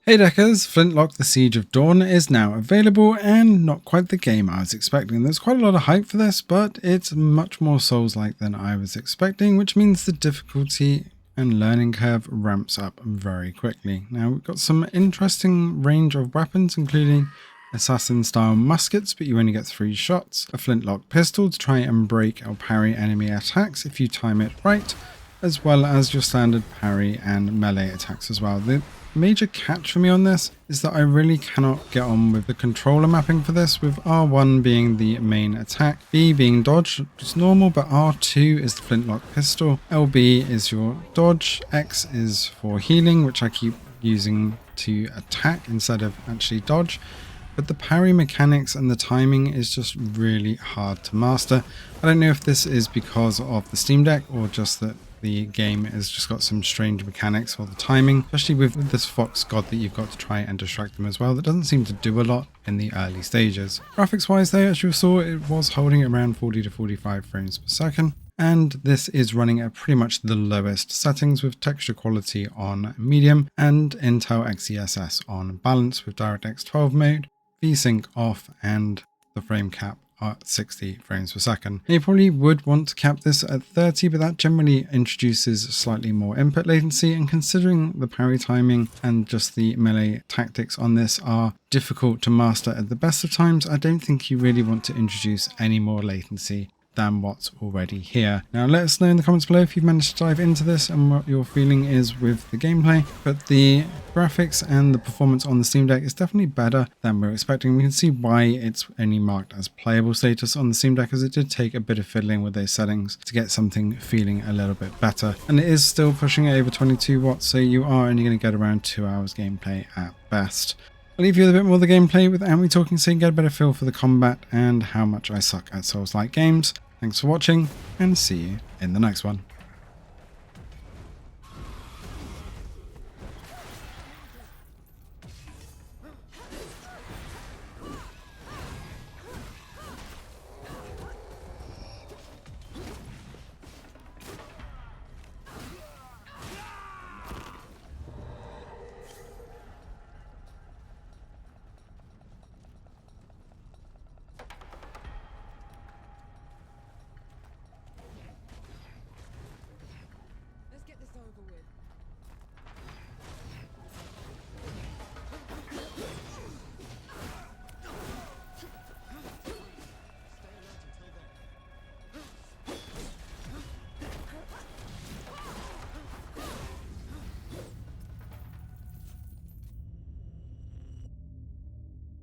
Hey Deckers, Flintlock The Siege of Dawn is now available and not quite the game I was expecting. There's quite a lot of hype for this, but it's much more Souls-like than I was expecting, which means the difficulty and learning curve ramps up very quickly. Now we've got some interesting range of weapons, including assassin style muskets, but you only get 3 shots, a flintlock pistol to try and break or parry enemy attacks if you time it right, as well as your standard parry and melee attacks as well. The major catch for me on this is that I really cannot get on with the controller mapping for this, with R1 being the main attack, B being dodge, which is normal, but R2 is the flintlock pistol, LB is your dodge, X is for healing, which I keep using to attack instead of actually dodge. But the parry mechanics and the timing is just really hard to master. I don't know if this is because of the Steam Deck or just that the game has just got some strange mechanics for the timing, especially with this fox god that you've got to try and distract them as well. That doesn't seem to do a lot in the early stages. Graphics wise though, as you saw, it was holding around 40 to 45 frames per second. And this is running at pretty much the lowest settings, with texture quality on medium and Intel XeSS on balance, with DirectX 12 mode, VSync off, and the frame cap at 60 frames per second. You probably would want to cap this at 30, but that generally introduces slightly more input latency, and considering the parry timing and just the melee tactics on this are difficult to master at the best of times, I don't think you really want to introduce any more latency than what's already here. Now let us know in the comments below if you've managed to dive into this and what your feeling is with the gameplay, but the graphics and the performance on the Steam Deck is definitely better than we were expecting. We can see why it's only marked as playable status on the Steam Deck, as it did take a bit of fiddling with those settings to get something feeling a little bit better, and it is still pushing at over 22 watts, so you are only going to get around 2 hours gameplay at best. I'll leave you with a bit more of the gameplay without me talking, so you can get a better feel for the combat and how much I suck at Souls-like games. Thanks for watching, and see you in the next one.